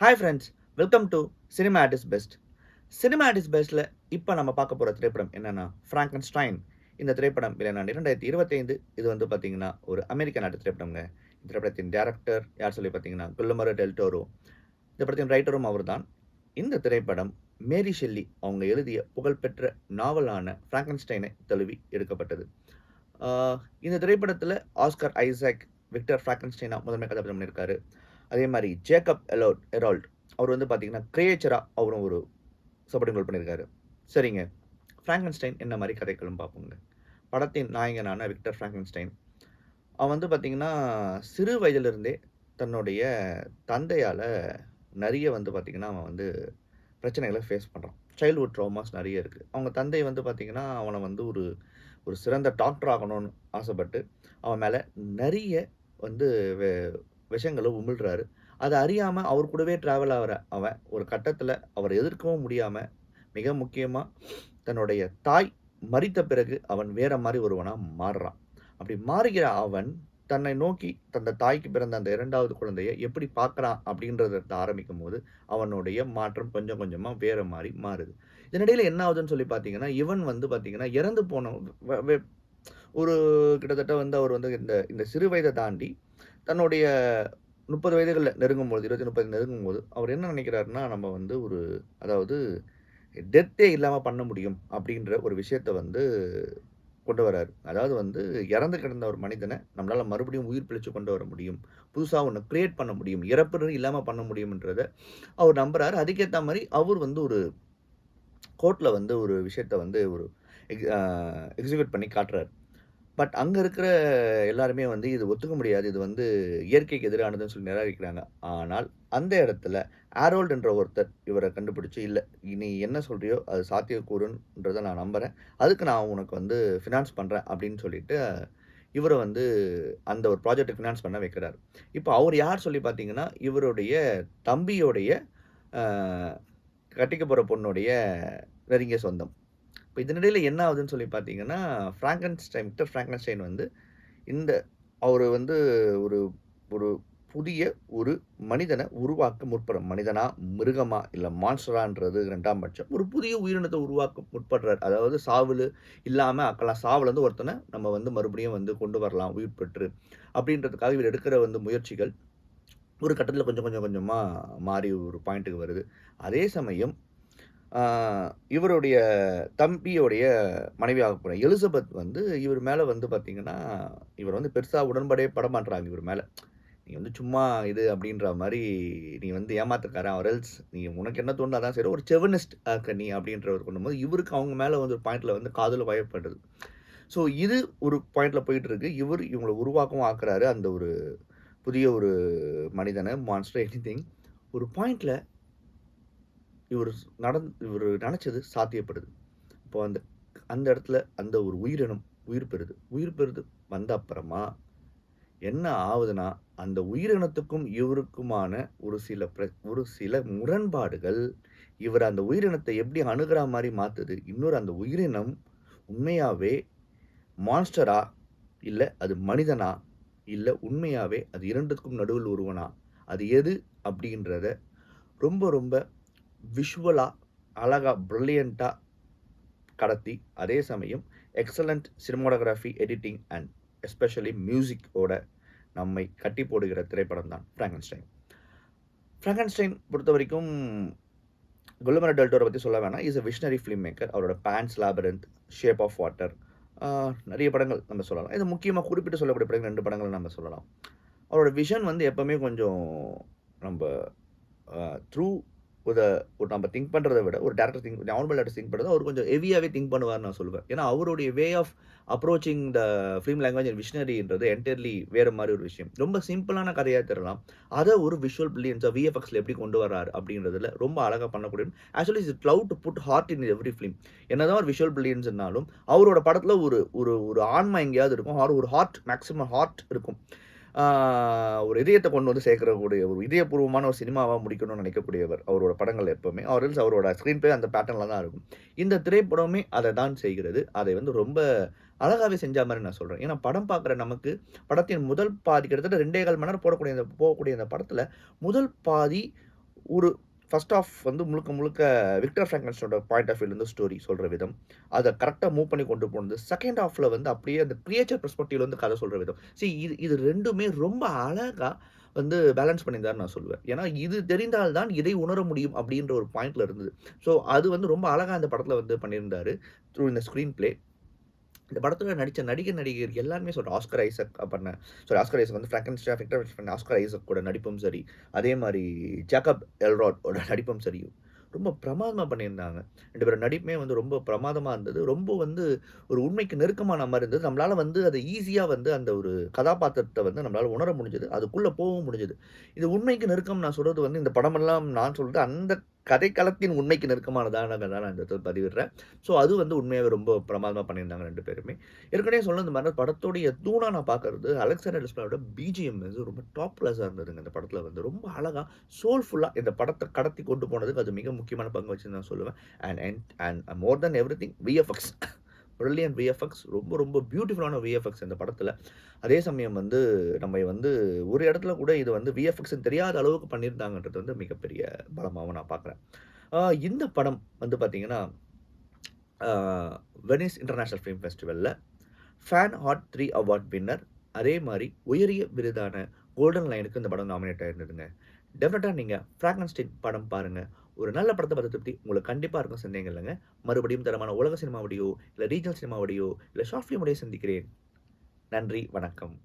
Hi friends, welcome to cinema at its best. Cinema at its பெஸ்ட்டில் இப்போ நம்ம பார்க்க போகிற திரைப்படம் என்னென்னா ஃப்ராங்கன்ஸ்டைன். இந்த திரைப்படம் வெளியான 2025. இது வந்து பார்த்தீங்கன்னா ஒரு அமெரிக்க நாட்டு திரைப்படங்க. இந்த திரைப்படத்தின் டேரக்டர் யார் சொல்லி பார்த்தீங்கன்னா குல்லமரோ டெல் டோரோ. இந்த படத்தின் ரைட்டரும் அவர் தான். இந்த திரைப்படம் மேரி ஷெல்லி அவங்க எழுதிய புகழ்பெற்ற நாவலான ஃப்ராங்கன்ஸ்டைனை தழுவி எடுக்கப்பட்டது. இந்த திரைப்படத்தில் ஆஸ்கர் ஐசாக் விக்டர் ஃப்ராங்கன்ஸ்டைனா முதன்மை கதாபாத்திரம் பண்ணியிருக்காரு. அதே மாதிரி ஜேக்கப் எரால்ட் அவர் வந்து பார்த்தீங்கன்னா கிரியேச்சரா அவரும் ஒரு சப்போர்ட்டிங் ரோல் பண்ணியிருக்காரு. சரிங்க, ஃப்ராங்கன்ஸ்டைன் என்ன மாதிரி கதைகளும் பார்ப்போங்க. படத்தின் நாயகனான விக்டர் ஃப்ராங்கன்ஸ்டைன் அவன் வந்து பார்த்தீங்கன்னா சிறு வயதிலிருந்தே தன்னுடைய தந்தையால் நிறைய வந்து பார்த்தீங்கன்னா அவன் வந்து பிரச்சனைகளை ஃபேஸ் பண்ணுறான். சைல்ட்ஹுட் ட்ராமாஸ் நிறைய இருக்குது. அவங்க தந்தை வந்து பார்த்தீங்கன்னா அவனை வந்து ஒரு ஒரு சிறந்த டாக்டர் ஆகணும்னு ஆசைப்பட்டு அவன் மேலே நிறைய வந்து விஷயங்கள உமிழ்றாரு. அத அறியாம அவர் கூடவே ட்ராவல் ஆகுற அவன், ஒரு கட்டத்தில அவர எதிர்க்கவும் முடியாம, மிக முக்கியமா தன்னுடைய தாய் மரித்த பிறகு அவன் வேற மாரி ஒருவனா மாறுறான். அப்படி மாறுகிற அவன், தன்னை நோக்கி தந்த தாய்க்கு பிறந்த அந்த 2வது குழந்தைய எப்படி பார்க்குறான் அப்படின்றத ஆரம்பிக்கும்போது, அவனுடைய மாற்றம் கொஞ்சம் கொஞ்சமா வேற மாரி மாறுது. இதனிடையில என்ன ஆகுதுன்னு சொல்லி பார்த்தீங்கன்னா, இவன் வந்து பார்த்தீங்கன்னா, இறந்து போன வ வெ ஒரு கிட்டத்தட்ட வந்து அவர் வந்து இந்த இந்த சிறு வயத தாண்டி தன்னுடைய 30 வயதுகள்ல நெருங்கும்போது, 28, 30 நெருங்கும்போது, அவர் என்ன நினைக்கிறாருன்னா, நம்ம வந்து ஒரு அதாவது டெத்தே இல்லாம பண்ண முடியும் அப்படின்ற ஒரு விஷயத்த வந்து கொண்டு வராரு. அதாவது வந்து இறந்து கிடந்த ஒரு மனிதன நம்மளால மறுபடியும் உயிர் பிழைச்சு கொண்டு வர முடியும். புதுசா ஒண்ணு கிரியேட் பண்ண முடியும். இறப்புன்னு இல்லாம பண்ண முடியும்ன்றத அவர் நம்புறாரு. அதுக்கேத்த மாரி அவர் வந்து ஒரு கோர்ட்ல வந்து ஒரு விஷயத்த வந்து ஒரு எக் அ எக்ஸிக்யூட் பண்ணி காட்டுறாரு. பட் அங்க இருக்கிற எல்லாருமே வந்து இது ஒத்துக்க முடியாது. இது வந்து இயற்கைக்கு எதிரானதுன்னு சொல்லி நிராகரிக்கிறாங்க. ஆனால் அந்த இடத்துல ஹாரோல்ட் என்ற ஒருத்தர் இவர கண்டுபிடிச்சு, "இல்ல நீ என்ன சொல்றியோ அது சாத்தியக்கூறுன்றத நான் நம்புறேன். அதுக்கு நான் உனக்கு வந்து ஃபினான்ஸ் பண்றேன்." அப்படின்னு சொல்லிட்டு இவர வந்து அந்த ஒரு ப்ராஜெக்ட்ட ஃபினான்ஸ் பண்ண வைக்கிறாரு. இப்ப அவரு யார் சொல்லி பார்த்தீங்கன்னா, இவருடைய தம்பியோடைய அ கட்டிக்க போற பொண்ணுடைய நெருங்கிய சொந்தம். இப்ப இதனிடையில என்ன ஆகுதுன்னு சொல்லி பார்த்தீங்கன்னா, விக்டர் ஃபிராங்கன்ஸ்டைன் வந்து இந்த அவரு வந்து ஒரு ஒரு புதிய ஒரு மனிதன உருவாக்க முற்படுறார். மனிதனா, மிருகமா, இல்ல மான்ஸ்டரான்றது 2ஆம் பட்சம். ஒரு புதிய உயிரினத்த உருவாக்க முற்படுறார். அதாவது இல்லாம ஆக்கலாம். சாவுலருந்து ஒருத்தன நம்ம வந்து மறுபடியும் வந்து கொண்டு வரலாம் உயிர் பெற்று. அப்படின்றதுக்காக இவர் எடுக்கிற வந்து முயற்சிகள், ஒரு கட்டத்தில கொஞ்சம் கொஞ்சம் கொஞ்சமா மாறி ஒரு பாயிண்ட்டுக்கு வருது. அதே சமயம் ஆ இவருடைய தம்பியுடைய மனைவியாக போன எலிசபெத் வந்து இவர் மேல வந்து பார்த்தீங்கன்னா, இவர் வந்து பெருசா உடன்படவே படமாட்றாங்க இவர் மேல. "நீ வந்து சும்மா இது" அப்படின்ற மாரி, "நீ வந்து ஏமாத்துக்காரன் ஆர் எல்ஸ் நீ உனக்கு என்ன தோணுதோ அதான் செய்ற. ஒரு செவனிஸ்ட் நீ" அப்படின்றவர் பண்ணும்போது, இவருக்கு அவங்க மேல வந்து ஒரு பாயிண்ட்ல வந்து காதல் வயப்படுது. ஸோ இது ஒரு பாயிண்ட்ல போயிட்டுருக்கு. இவங்கள உருவாக்கவும் ஆக்குறாரு. அந்த ஒரு புதிய ஒரு மனிதன, மான்ஸ்டர் எனிதிங். ஒரு பாயிண்ட்ல இவரு நெனச்சது சாத்தியப்படுது. இப்போ அந்த அந்த இடத்துல அந்த ஒரு உயிரினம் உயிர் பெறுது. உயிர் பெறுது வந்த அப்புறமா என்ன ஆவுதுன்னா, அந்த உயிரினத்துக்கும் இவருக்குமான ஒரு சில முரண்பாடுகள், இவர அந்த உயிரினத்த எப்படி அணுகுறா மாரி மாத்துது. இன்னொரு அந்த உயிரினம் உண்மையாவே மான்ஸ்டரா? இல்ல அது மனிதனா? இல்ல உண்மையாவே அது 2த்துக்கும் நடுவில் ஒருவனா? அது எது? அப்படின்றத ரொம்ப ரொம்ப விஷுவலா அழகா பிரில்லியன்ட்டா கடத்தி, அதே சமயம் excellent cinematography, editing and especially music ஓட நம்மை கட்டி போடுகிற திரைப்படம் தான் ஃப்ராங்கன்ஸ்டைன். ஃப்ராங்கன்ஸ்டைன் பொறுத்தவரைக்கும் குல்மர டெல் டோரோ பத்தி சொல்ல வேணாம். Is a visionary film maker. அவரோட பான்ஸ் லாபிரிந்த், ஷேப் ஆஃப் வாட்டர் நெறைய படங்கள் நம்ம சொல்லலாம். இது முக்கியமா குறிப்பிட்டு சொல்லக்கூடிய படங்கள் 2 படங்கள் நம்ம சொல்லலாம். அவரோட விஷன் வந்து எப்பவுமே கொஞ்சம் நம்ப த்ரூ ஒரு ஒரு நம்ம திங்க் பண்றத விட, ஒரு டைரக்டர் நார்மல் டைரக்டர் திங்க் பண்றத அவரு கொஞ்சம் ஹெவியாவே திங்க் பண்ணுவாருன்னு நான் சொல்லுவேன். ஏன்னா, அவருடைய way of approaching the film language and விஷனரின்றது என்டையர்லி வேற மாரி ஒரு விஷயம். ரொம்ப சிம்பிளான கதையா தெரியலாம். அத ஒரு விஷுவல் பிரில்லியன்ஸா விஎஃப்எக்ஸ்ல எப்படி கொண்டு வர்றாரு அப்படின்றதுல ரொம்ப அழகா பண்ணக்கூடிய actually it's love to put heart in every film. என்னதான் ஒரு விஷுவல் பிரில்லியன்ஸ்னாலும், அவரோட படத்துல ஒரு ஒரு ஒரு ஆன்மா எங்கேயாவது இருக்கும். ஒரு ஹார்ட் மேக்ஸிமம் ஹார்ட் இருக்கும். ஆ ஒரு இதயத்த கொண்டு வந்து சேர்க்கக்கூடிய ஒரு இதயபூர்வமான ஒரு சினிமாவா முடிக்கணும்னு நினைக்கக்கூடியவர். அவரோட படங்கள் எப்பவுமே. ஆர் எல்ஸ் அவரோட ஸ்க்ரீன் பிளே அந்த பேட்டர்ன்ல தான் இருக்கும். இந்த திரைப்படமே அத தான் செய்கிறது. அதை வந்து ரொம்ப அழகாவே செஞ்சா மாரி நான் சொல்றேன். ஏன்னா படம் பார்க்குற நமக்கு படத்தின் முதல் பாதி கிட்டத்தட்ட 2 1/4 மணி நேரம் போகக்கூடிய இந்த படத்துல முதல் பாதி ஒரு ஃபர்ஸ்ட் ஹாஃப் வந்து முழுக்க முழுக்க விக்டர் ஃபிராங்கன்ஸ்டீனோட பாயிண்ட் ஆஃப் வியூலேருந்து ஸ்டோரி சொல்ற விதம். அத கரெக்ட்டா மூவ் பண்ணி கொண்டு போனது. செகண்ட் ஹாஃப்ல வந்து அப்படியே அந்த கிரியேச்சர் பெர்ஸ்பெக்டிவ்ல வந்து கதை சொல்ற விதம். இது இது 2மே ரொம்ப அழகா வந்து பேலன்ஸ் பண்ணியிருந்தாருன்னு நான் சொல்லுவேன். ஏன்னா, இது தெரிந்தால் தான் இதை உணர முடியும் அப்படின்ற ஒரு பாயிண்ட்ல இருந்தது. ஸோ, அது வந்து ரொம்ப அழகா அந்த படத்துல வந்து பண்ணியிருந்தாரு. த்ரூ இந்த ஸ்க்ரீன் பிளே. இந்த படத்துல நடிச்ச நடிகர், நடிகையர் எல்லாருமே சொல்றேன். ஆஸ்கர் ஐசக் ஆஸ்கர் ஐசக் வந்து ஃபிராங்கென்ஸ்டைன், விக்டர் ஆஸ்கர் ஐசக்கோட நடிப்பும் சரி, அதே மாரி ஜேக்கப் எல்ராட் ஓட நடிப்பும் சரி, ரொம்ப பிரமாதமா பண்ணியிருந்தாங்க. 2 பேரோட நடிப்புமே வந்து ரொம்ப பிரமாதமா இருந்தது. ரொம்ப வந்து ஒரு உண்மைக்கு நெருக்கமான மாரி இருந்தது. நம்மளால வந்து அத ஈஸியா வந்து அந்த ஒரு கதாபாத்திரத்த வந்து நம்மளால உணர முடிஞ்சது. அதுக்குள்ள போகவும் முடிஞ்சது. இது உண்மைக்கு நெருக்கம் நான் சொல்றது வந்து இந்த படமெல்லாம் நான் சொல்றது அந்த கதைக்களத்தின் உண்மைக்கு நெருக்கமானதானத தான் நான் இந்த இடத்துல பதிவிடுறேன். ஸோ, அது வந்து உண்மையாவே ரொம்ப பிரமாதமா பண்ணியிருந்தாங்க 2 பேருமே. ஏற்கனவே சொன்னது மாரி படத்துடைய தூணா நான் பார்க்கறது அலெக்சாண்டர் டெஸ்பரோட பிஜிஎம் வந்து ரொம்ப டாப் கிளாஸா இருந்ததுங்க இந்த படத்துல வந்து. ரொம்ப அழகா சோல்ஃபுல்லா இந்த படத்த கடத்தி கொண்டு போனதுக்கு அது மிக முக்கியமான பங்கு வகிச்சுதுன்னு நான் சொல்லுவேன். And more then everything VFX brilliant VFX ரொம்ப ரொம்ப பியூட்டிஃபுல்லான விஎஃப்எக்ஸ் இந்த படத்துல. அதே சமயம் வந்து நம்ம வந்து ஒரு இடத்துல கூட இது வந்து விஎஃப்எக்ஸ்ன்னு தெரியாத அளவுக்கு பண்ணியிருந்தாங்கன்றது வந்து மிகப்பெரிய பலமாவும் நான் பார்க்குறேன். இந்த படம் வந்து பார்த்தீங்கன்னா, ஆ வெனிஸ் இன்டர்நேஷனல் ஃபிலிம் ஃபெஸ்டிவல்ல ஃபேன் ஹாட் 3 அவார்ட் வின்னர். அதே மாரி உயரிய விருதான கோல்டன் லயனுக்கு இந்த படம் நாமினேட் ஆயிருந்ததுங்க. டெஃபினட்டா நீங்க பிராங்கன்ஸ்டைன் படம் பாருங்க. ஒரு நல்ல படத்த பார்த்த திருப்தி உங்களுக்கு கண்டிப்பா இருக்கும் சந்தேகம் இல்லங்க. மறுபடியும் தரமான உலக சினிமாவோடையோ, இல்ல ரீஜனல் சினிமாவோடையோ, இல்ல ஷார்ட் ஃபிலிமோடையோ சந்திக்கிறேன். நன்றி, வணக்கம்.